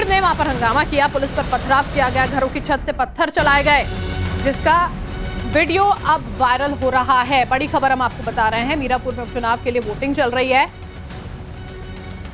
भीड़ ने वहां पर हंगामा किया, पुलिस पर पथराव किया गया, घरों की छत से पत्थर चलाए गए, जिसका वीडियो अब वायरल हो रहा है। बड़ी खबर हम आपको बता रहे हैं, मीरापुर में उपचुनाव के लिए वोटिंग चल रही है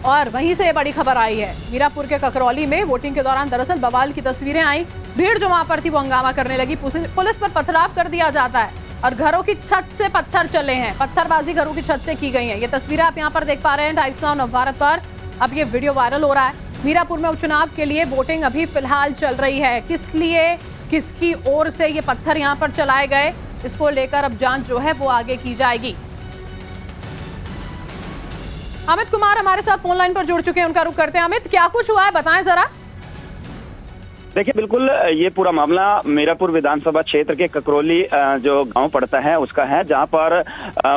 और वहीं से बड़ी खबर आई है। मीरापुर के ककरौली में वोटिंग के दौरान दरअसल बवाल की तस्वीरें आई। भीड़ जो वहां पर थी वो हंगामा करने लगी, पुलिस पर पथराव कर दिया जाता है और घरों की छत से पत्थर चले हैं, पत्थरबाजी घरों की छत से की गई है। ये तस्वीरें आप यहाँ पर देख पा रहे हैं टाइम्स नाउ नवभारत पर। अब ये वीडियो वायरल हो रहा है। मीरापुर में उपचुनाव के लिए वोटिंग अभी फिलहाल चल रही है। किस लिए, किसकी ओर से ये पत्थर यहाँ पर चलाए गए, इसको लेकर अब जांच जो है वो आगे की जाएगी। अमित कुमार हमारे साथ फोन लाइन पर जुड़ चुके हैं, उनका रुख करते हैं। अमित, क्या कुछ हुआ है, बताएं जरा। देखिए, बिल्कुल ये पूरा मामला मीरापुर विधानसभा क्षेत्र के ककरौली जो गांव पड़ता है उसका है, जहां पर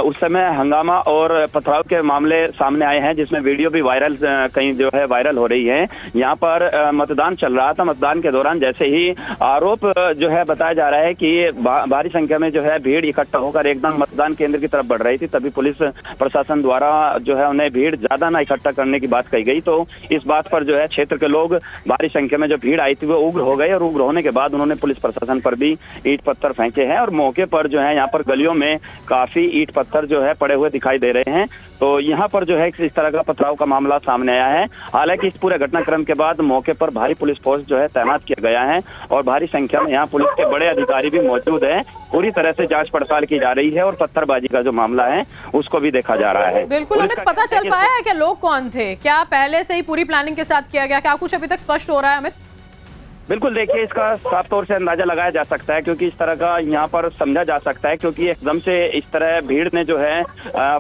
उस समय हंगामा और पथराव के मामले सामने आए हैं, जिसमें वीडियो भी वायरल कहीं जो है वायरल हो रही है। यहां पर मतदान चल रहा था। मतदान के दौरान जैसे ही आरोप जो है बताया जा रहा है कि भारी संख्या में जो है भीड़ इकट्ठा होकर एकदम मतदान केंद्र की तरफ बढ़ रही थी, तभी पुलिस प्रशासन द्वारा जो है उन्हें भीड़ ज्यादा ना इकट्ठा करने की बात कही गई। तो इस बात पर जो है क्षेत्र के लोग, भारी संख्या में जो भीड़ आई थी वो उग्र हो गए और उग्र होने के बाद उन्होंने पुलिस प्रशासन पर भी ईंट पत्थर फेंके हैं और मौके पर जो है यहाँ पर गलियों में काफी ईंट पत्थर जो है पड़े हुए दिखाई दे रहे हैं। तो यहाँ पर जो है इस तरह का पथराव का मामला सामने आया है। हालांकि इस पूरे घटनाक्रम के बाद मौके पर भारी पुलिस फोर्स जो है तैनात किया गया है और भारी संख्या में यहाँ पुलिस के बड़े अधिकारी भी मौजूद है। पूरी तरह से जांच पड़ताल की जा रही है और पत्थरबाजी का जो मामला है उसको भी देखा जा रहा है। बिल्कुल अमित, पता चल पाया है कि लोग कौन थे, क्या पहले से ही पूरी प्लानिंग के साथ किया गया, क्या कुछ अभी तक स्पष्ट हो रहा है अमित? बिल्कुल, देखिए, इसका साफ तौर से अंदाजा लगाया जा सकता है क्योंकि इस तरह का यहाँ पर समझा जा सकता है क्योंकि एकदम से इस तरह भीड़ ने जो है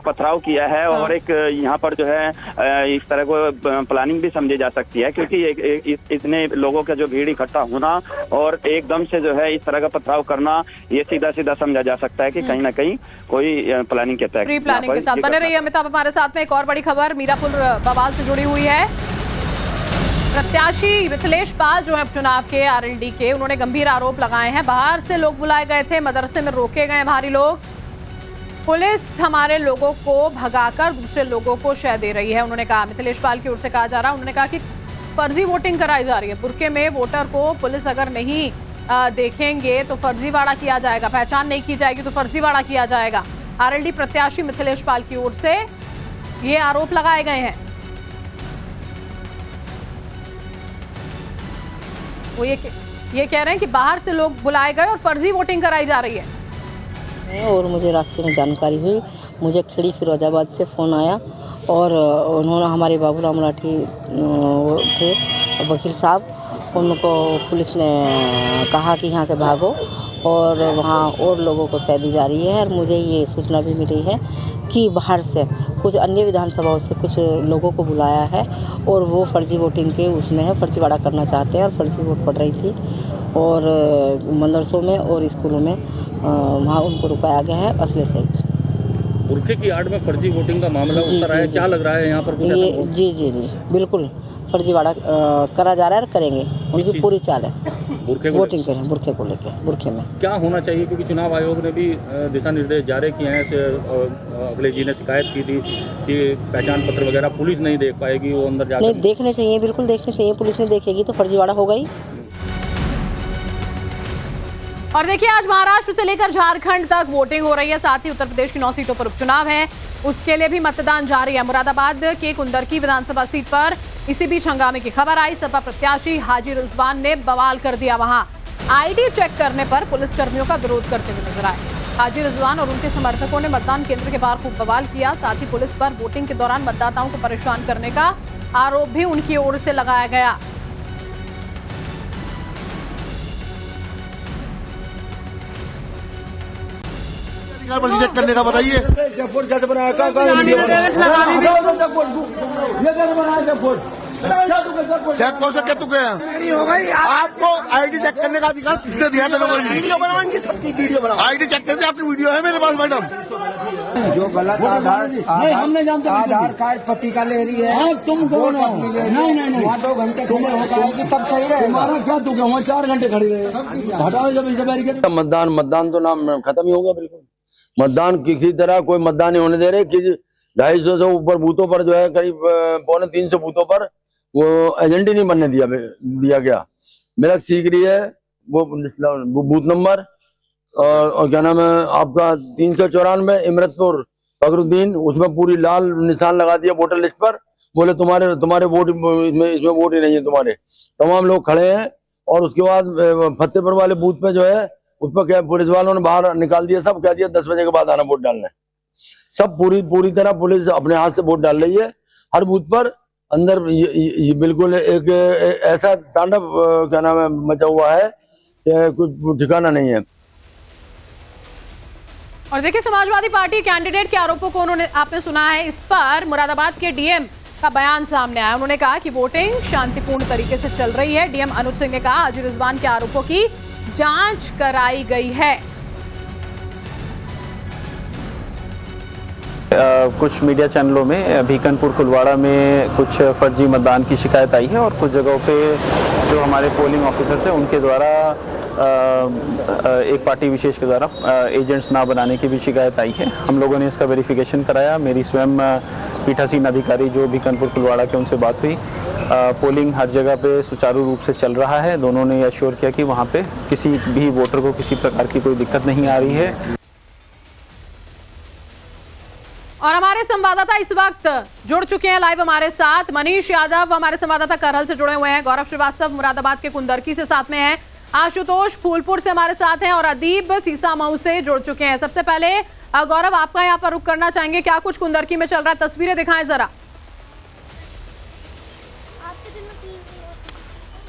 पथराव किया है और एक यहाँ पर जो है इस तरह को प्लानिंग भी समझी जा सकती है क्योंकि इतने लोगों का जो भीड़ इकट्ठा होना और एकदम से जो है इस तरह का पथराव करना, ये सीधा सीधा समझा जा सकता है कि कहीं ना कहीं कोई प्लानिंग के तहत, प्री प्लानिंग के साथ बने रहिए अमिताभ हमारे साथ में। एक और बड़ी खबर मीरापुर बवाल से जुड़ी हुई है। प्रत्याशी मिथिलेश पाल जो है उपचुनाव के आरएलडी के, उन्होंने गंभीर आरोप लगाए हैं। बाहर से लोग बुलाए गए थे, मदरसे में रोके गए भारी लोग, पुलिस हमारे लोगों को भगाकर दूसरे लोगों को शह दे रही है, उन्होंने कहा। मिथिलेश पाल की ओर से कहा जा रहा है, उन्होंने कहा कि फर्जी वोटिंग कराई जा रही है। बुरके में वोटर को पुलिस अगर नहीं देखेंगे तो फर्जीवाड़ा किया जाएगा, पहचान नहीं की जाएगी तो फर्जीवाड़ा किया जाएगा। आरएलडी प्रत्याशी मिथिलेश पाल की ओर से ये आरोप लगाए गए हैं। वो ये कह रहे हैं कि बाहर से लोग बुलाए गए और फर्जी वोटिंग कराई जा रही है। और मुझे रास्ते में जानकारी हुई, मुझे खिड़ी फिरोजाबाद से फ़ोन आया और उन्होंने, हमारे बाबूराम लाठी थे वकील साहब, उनको पुलिस ने कहा कि यहाँ से भागो और वहाँ और लोगों को सह दी जा रही है। और मुझे ये सूचना भी मिली है कि बाहर से कुछ अन्य विधानसभाओं से कुछ लोगों को बुलाया है और वो फर्जी वोटिंग के उसमें है, फर्जीवाड़ा करना चाहते हैं और फर्जी वोट पड़ रही थी और मदरसों में और स्कूलों में वहाँ उनको रुकाया गया है असले से। बुरके की आड़ में फर्जी वोटिंग का मामला उठ रहा है, क्या लग रहा है यहाँ पर? ये जी जी जी बिल्कुल फर्जीवाड़ा करा जा रहा है और करेंगे, उनकी पूरी चाल है वोटिंग करें बुरखे को लेकर। बुरखे में क्या होना चाहिए, क्योंकि चुनाव आयोग ने भी दिशा निर्देश जारी किए हैं। अखिलेश जी ने शिकायत की थी कि पहचान पत्र वगैरह पुलिस नहीं देख पाएगी, वो अंदर जाकर नहीं देखने चाहिए, बिल्कुल देखने चाहिए, पुलिस नहीं देखेगी तो फर्जीवाड़ा होगा ही। और देखिए, आज महाराष्ट्र से लेकर झारखंड तक वोटिंग हो रही है, साथ ही उत्तर प्रदेश की 9 सीटों पर उपचुनाव है, उसके लिए भी मतदान जारी है। मुरादाबाद के कुंदरकी विधानसभा सीट पर इसी बीच हंगामे की खबर आई। सपा प्रत्याशी हाजी रिजवान ने बवाल कर दिया, वहां आईडी चेक करने पर पुलिसकर्मियों का विरोध करते हुए नजर आए। हाजी रिजवान और उनके समर्थकों ने मतदान केंद्र के बाहर खूब बवाल किया, साथ ही पुलिस पर वोटिंग के दौरान मतदाताओं को परेशान करने का आरोप भी उनकी ओर से लगाया गया। चेक करने का बताइए। चेक कौन सा क्या तू गया? आपको आईडी चेक करने का अधिकार किसने दिया? वीडियो बनाएंगे, सबकी वीडियो बना। आईडी चेक करते आपकी वीडियो है मेरे पास मैडम। जो गलत आधार नहीं, हमने जानते आधार कार्ड पति का ले रही है, तुम कौन हो? नहीं, वहाँ 2 घंटे खड़े होगा तब सही रहे। हमारा क्या तू क्या वहाँ 4 घंटे खड़ी रहे? हटाओ जब मतदान तो नाम खत्म ही हो गया। बिल्कुल मतदान किसी तरह कोई मतदान नहीं होने दे रहे। 250 से ऊपर बूथों पर जो है करीब 250 बूथों पर वो एजेंट ही नहीं बनने दिया गया। मेरा सीख रही है वो बूथ नंबर और क्या नाम है आपका 394 इमरतपुर फखरुद्दीन, उसमें पूरी लाल निशान लगा दिया वोटर लिस्ट पर। बोले तुम्हारे वोट इसमें वोट ही नहीं है तुम्हारे। तमाम लोग खड़े हैं और उसके बाद फतेहपुर वाले बूथ पे जो है उस पर क्या पुलिस वालों ने बाहर निकाल दिया, सब कह दिया 10 बजे के बाद आना वोट डालने। सब पूरी तरह पुलिस अपने हाथ से वोट डाल रही है हर बूथ पर। अंदर ये बिल्कुल एक ऐसा तांडव क्या नाम है मचा हुआ है कि कुछ ठिकाना नहीं है। और देखिए समाजवादी पार्टी कैंडिडेट के आरोपों को उन्होंने आपने सुना है। इस पर मुरादाबाद के डीएम का बयान सामने आया। उन्होंने कहा कि वोटिंग शांतिपूर्ण तरीके से चल रही है। डीएम अनुज सिंह ने कहा हाजी रिजवान के आरोपों की जांच कराई गई है। कुछ मीडिया चैनलों में भीकनपुर कुलवाड़ा में कुछ फर्जी मतदान की शिकायत आई है और कुछ जगहों पे जो हमारे पोलिंग ऑफिसर्स हैं उनके द्वारा एक पार्टी विशेष के द्वारा एजेंट्स ना बनाने की भी शिकायत आई है। हम लोगों ने इसका वेरिफिकेशन कराया। मेरी स्वयं पीठासीन अधिकारी जो भीकनपुर कुलवाड़ा के उनसे बात हुई। पोलिंग हर जगह पे सुचारू रूप से चल रहा है। दोनों ने एश्योर किया कि वहाँ पे किसी भी वोटर को किसी प्रकार की कोई दिक्कत नहीं आ रही है। और हमारे संवाददाता इस वक्त जुड़ चुके हैं लाइव हमारे साथ। मनीष यादव हमारे संवाददाता करहल से जुड़े हुए हैं। गौरव श्रीवास्तव मुरादाबाद के कुंदरकी से साथ में हैं। आशुतोष फूलपुर से हमारे साथ हैं और अदीब सीसामऊ से जुड़ चुके हैं। सबसे पहले गौरव आपका यहाँ पर रुक करना चाहेंगे, क्या कुछ कुंदरकी में चल रहा है, तस्वीरें दिखाएं जरा।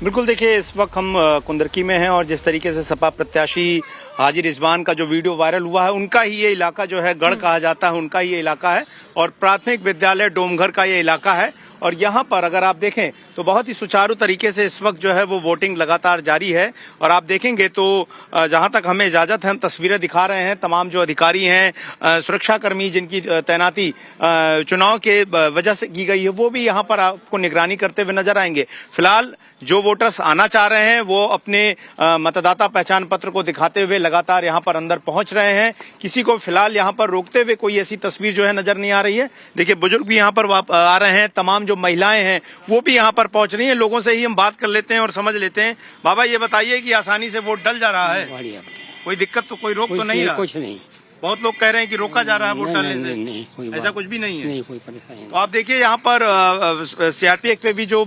बिल्कुल, देखिए इस वक्त हम कुंदरकी में हैं और जिस तरीके से सपा प्रत्याशी हाजी रिजवान का जो वीडियो वायरल हुआ है, उनका ही ये इलाका जो है गढ़ कहा जाता है, उनका ही ये इलाका है और प्राथमिक विद्यालय डोमघर का ये इलाका है। और यहाँ पर अगर आप देखें तो बहुत ही सुचारू तरीके से इस वक्त जो है वो वोटिंग लगातार जारी है। और आप देखेंगे तो जहाँ तक हमें इजाजत है हम तस्वीरें दिखा रहे हैं। तमाम जो अधिकारी हैं, सुरक्षाकर्मी जिनकी तैनाती चुनाव के वजह से की गई है, वो भी यहाँ पर आपको निगरानी करते हुए नजर आएंगे। फिलहाल जो वोटर्स आना चाह रहे हैं वो अपने मतदाता पहचान पत्र को दिखाते हुए लगातार यहाँ पर अंदर पहुंच रहे हैं। किसी को फिलहाल यहाँ पर रोकते हुए कोई ऐसी तस्वीर जो है नजर नहीं आ रही है। देखिए बुजुर्ग भी यहाँ पर आ रहे हैं, तमाम जो महिलाएं हैं वो भी यहाँ पर पहुंच रही हैं। लोगों से ही हम बात कर लेते हैं और समझ लेते हैं। बाबा ये बताइए कि आसानी से वोट डल जा रहा है, कोई दिक्कत तो कोई रोक तो नहीं रहा? कुछ नहीं। बहुत लोग कह रहे हैं कि रोका जा रहा है वोट डालने से। नहीं, ऐसा कुछ भी नहीं है? नहीं, कोई परेशानी। तो आप देखिए यहाँ पर सीआरपीएफ पे भी जो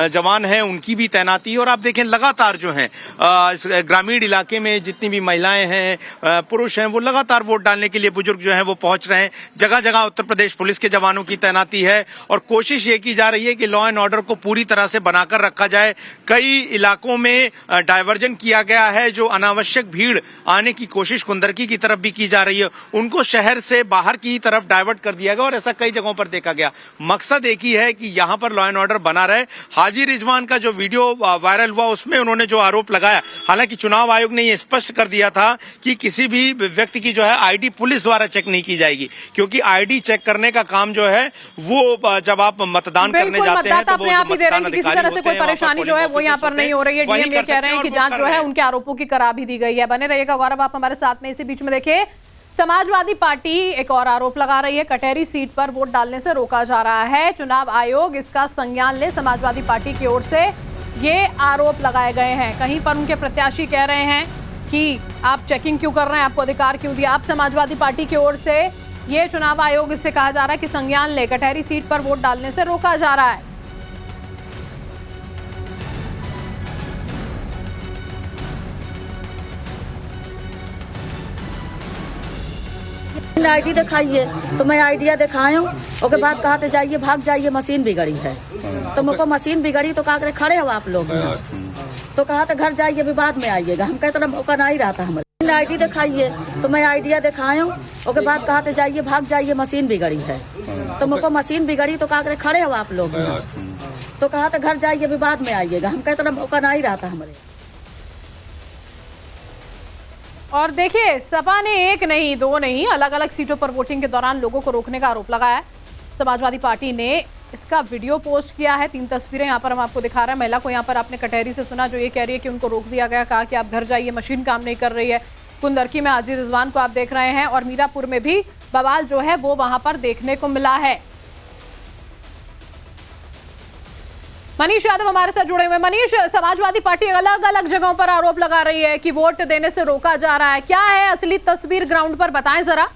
जवान हैं उनकी भी तैनाती है। और आप देखें लगातार जो है इस ग्रामीण इलाके में जितनी भी महिलाएं हैं, पुरुष हैं, वो लगातार वोट डालने के लिए बुजुर्ग जो है वो पहुंच रहे हैं। जगह जगह उत्तर प्रदेश पुलिस के जवानों की तैनाती है और कोशिश ये की जा रही है कि लॉ एंड ऑर्डर को पूरी तरह से बनाकर रखा जाए। कई इलाकों में डायवर्जन किया गया है। जो अनावश्यक भीड़ आने की कोशिश कुंदरकी की तरफ भी की जा रही है, उनको शहर से बाहर की तरफ डाइवर्ट कर दिया गया और ऐसा कई जगहों पर देखा गया। मकसद एक ही है कि यहां पर लॉ एंड ऑर्डर बना रहे। हाजी रिजवान का जो वीडियो वायरल हुआ उसमें उन्होंने जो आरोप लगाया, हालांकि चुनाव आयोग ने यह स्पष्ट कर दिया था कि किसी भी व्यक्ति की जो है आईडी पुलिस द्वारा चेक नहीं की जाएगी, क्योंकि आईडी चेक करने का काम जो है वो जब आप मतदान करने जाते हैं तो अपने आप ही दे रहे हैं कि किसी तरह से कोई परेशानी जो है वो यहाँ पर नहीं हो रही है। डीएम ये कह रहे हैं कि जांच जो है उनके आरोपों की करा भी दी गई है। बने रहिएगा गौरव आप हमारे साथ में। इसी बीच में देखिए समाजवादी पार्टी एक और आरोप लगा रही है, कटहरी सीट पर वोट डालने से रोका जा रहा है। चुनाव आयोग इसका संज्ञान ले, समाजवादी पार्टी की ओर से ये आरोप लगाए गए हैं। कहीं पर उनके प्रत्याशी कह रहे हैं कि आप चेकिंग क्यों कर रहे हैं, आपको अधिकार क्यों दिया। आप समाजवादी पार्टी की ओर से ये चुनाव आयोग इससे कहा जा रहा है कि संज्ञान ले, कटहरी सीट पर वोट डालने से रोका जा रहा है। आईडी दिखाइए तो मैं आइडिया दिखाया हूँ। उसके बाद कहा जाइए भाग जाइए, मशीन बिगड़ी है। तो मुझको मशीन बिगड़ी तो कहा करे खड़े हो आप लोग, तो कहा था घर जाइए विवाद में आइएगा। हम कहते मौका नहीं रहा था हमारे। आईडी दिखाइए तो मैं आइडिया दिखाया हूँ। उसके बाद कहा जाइए भाग जाइए, मशीन बिगड़ी है। तो मुझको मशीन बिगड़ी तो कहा करे खड़े हो आप लोग, तो कहा था घर जाइए विवाद में आइएगा। हम कहते मौका नहीं रहा था हमारे। और देखिए सपा ने एक नहीं दो नहीं अलग अलग सीटों पर वोटिंग के दौरान लोगों को रोकने का आरोप लगाया। समाजवादी पार्टी ने इसका वीडियो पोस्ट किया है। 3 तस्वीरें यहाँ पर हम आपको दिखा रहे हैं। महिला को यहाँ पर आपने कटहरी से सुना जो ये कह रही है कि उनको रोक दिया गया, कहा कि आप घर जाइए, मशीन काम नहीं कर रही है। कुंदरकी में हाजी रिजवान को आप देख रहे हैं और मीरापुर में भी बवाल जो है वो वहां पर देखने को मिला है। मनीष यादव हमारे साथ जुड़े हुए। मनीष, समाजवादी पार्टी अलग अलग जगहों पर आरोप लगा रही है कि वोट देने से रोका जा रहा है। क्या है असली तस्वीर ग्राउंड पर, बताएं जरा।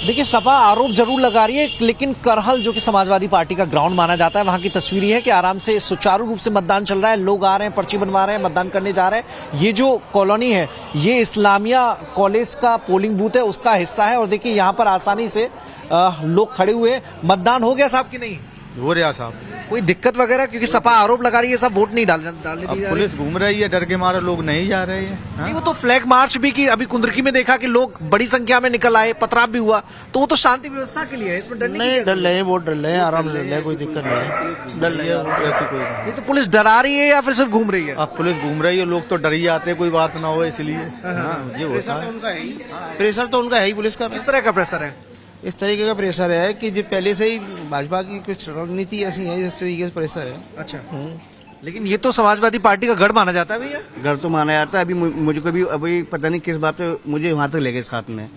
देखिए, सपा आरोप जरूर लगा रही है, लेकिन करहल जो कि समाजवादी पार्टी का ग्राउंड माना जाता है, वहां की तस्वीर ये है कि आराम से सुचारू रूप से मतदान चल रहा है। लोग आ रहे हैं, पर्ची बनवा रहे हैं, मतदान करने जा रहे हैं। ये जो कॉलोनी है, ये इस्लामिया कॉलेज का पोलिंग बूथ है, उसका हिस्सा है। और देखिए, यहाँ पर आसानी से लोग खड़े हुए। मतदान हो गया साहब कि नहीं? हो रहा साहब। कोई दिक्कत वगैरह? क्योंकि सपा आरोप लगा रही है सब वोट नहीं डालने दी जा रही। पुलिस घूम रही है, डर के मारे लोग नहीं जा रहे हैं। नहीं, वो तो फ्लैग मार्च भी की, अभी कुंदरकी में देखा कि लोग बड़ी संख्या में निकल आए, पथराव भी हुआ, तो वो तो शांति व्यवस्था के लिए है, इसमें डरने नहीं, डर रहे हैं, वोट डर रहे हैं, आराम से डर रहे हैं, कोई दिक्कत नहीं है। डर रही है ऐसी कोई नहीं। ये तो पुलिस डरा रही है या फिर सिर्फ घूम रही है? अब पुलिस घूम रही है, लोग तो डर ही जाते हैं, कोई बात ना हो इसलिए। ये होता है। प्रेशर तो उनका है ही, पुलिस का। किस तरह का प्रेशर है? इस तरीके का प्रेशर है कि जो पहले से ही भाजपा की कुछ रणनीति ऐसी है, इस तरीके से प्रेशर है। अच्छा, लेकिन ये तो समाजवादी पार्टी का गढ़ माना जाता है भैया। घर तो माना जाता है। अभी मुझको भी अभी पता नहीं किस बात पे मुझे वहां तक ले गए साथ में।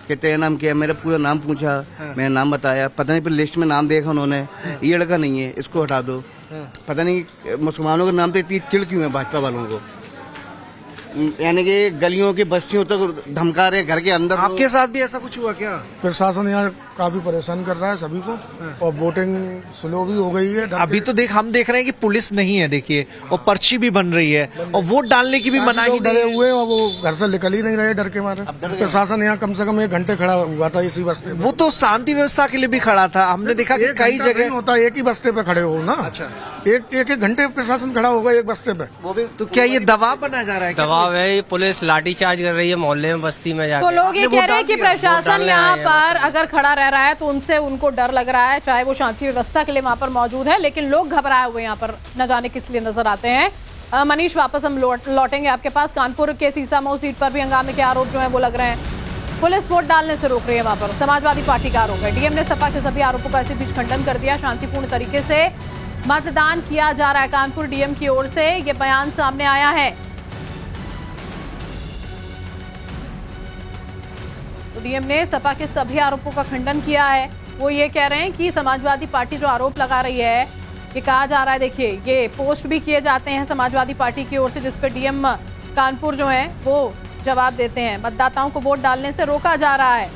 कि तेरा नाम क्या है, मेरा पूरा नाम पूछा, मैंने नाम बताया, पता नहीं फिर लिस्ट में नाम देखा उन्होंने, ये लड़का नहीं है, इसको हटा दो। पता नहीं मुसलमानों के नाम पे इतनी चिड़ क्यों है भाजपा वालों को, यानी कि गलियों की बस्तियों तक धमका रहे, घर के अंदर। आपके साथ भी ऐसा कुछ हुआ क्या? प्रशासन यहाँ काफी परेशान कर रहा है सभी को, और वोटिंग स्लो भी हो गई है। अभी तो हम देख रहे हैं कि पुलिस नहीं है, देखिए, और पर्ची भी बन रही है, और वोट डालने की भी मनाही डरे हुए, और वो घर से निकल ही नहीं रहे डर के मारे। प्रशासन यहाँ कम से कम 1 घंटे खड़ा हुआ था इसी बस्ते। वो तो शांति व्यवस्था के लिए भी खड़ा था। हमने देखा कि कई जगह होता है, एक ही बस्ते पे खड़े हो ना। अच्छा, एक घंटे प्रशासन खड़ा होगा एक बस्ते पे। तो क्या ये दबाव बनाया जा रहा है? दबाव है, पुलिस लाठीचार्ज कर रही है मोहल्ले में, बस्ती में जाकर। तो लोग ये कह रहे हैं कि प्रशासन यहाँ पर अगर खड़ा रह रहा है तो उनसे उनको डर लग रहा है, चाहे वो शांति व्यवस्था के लिए वहां पर मौजूद है, लेकिन लोग घबराए हुए यहाँ पर न जाने किस लिए नजर आते हैं। मनीष, वापस हम लौटेंगे आपके पास। कानपुर के सीसामऊ सीट पर भी हंगामे के आरोप जो है वो लग रहे हैं। पुलिस वोट डालने से रोक रही है, वहां पर समाजवादी पार्टी का आरोप है। डीएम ने सपा के सभी आरोपों का इसी बीच खंडन कर दिया। शांतिपूर्ण तरीके से मतदान किया जा रहा है। कानपुर डीएम की ओर से ये बयान सामने आया है। तो डीएम ने सपा के सभी आरोपों का खंडन किया है। वो ये कह रहे हैं कि समाजवादी पार्टी जो आरोप लगा रही है, ये कहा जा रहा है, देखिए, ये पोस्ट भी किए जाते हैं समाजवादी पार्टी की ओर से, जिस पर डीएम कानपुर जो है वो जवाब देते हैं, मतदाताओं को वोट डालने से रोका जा रहा है।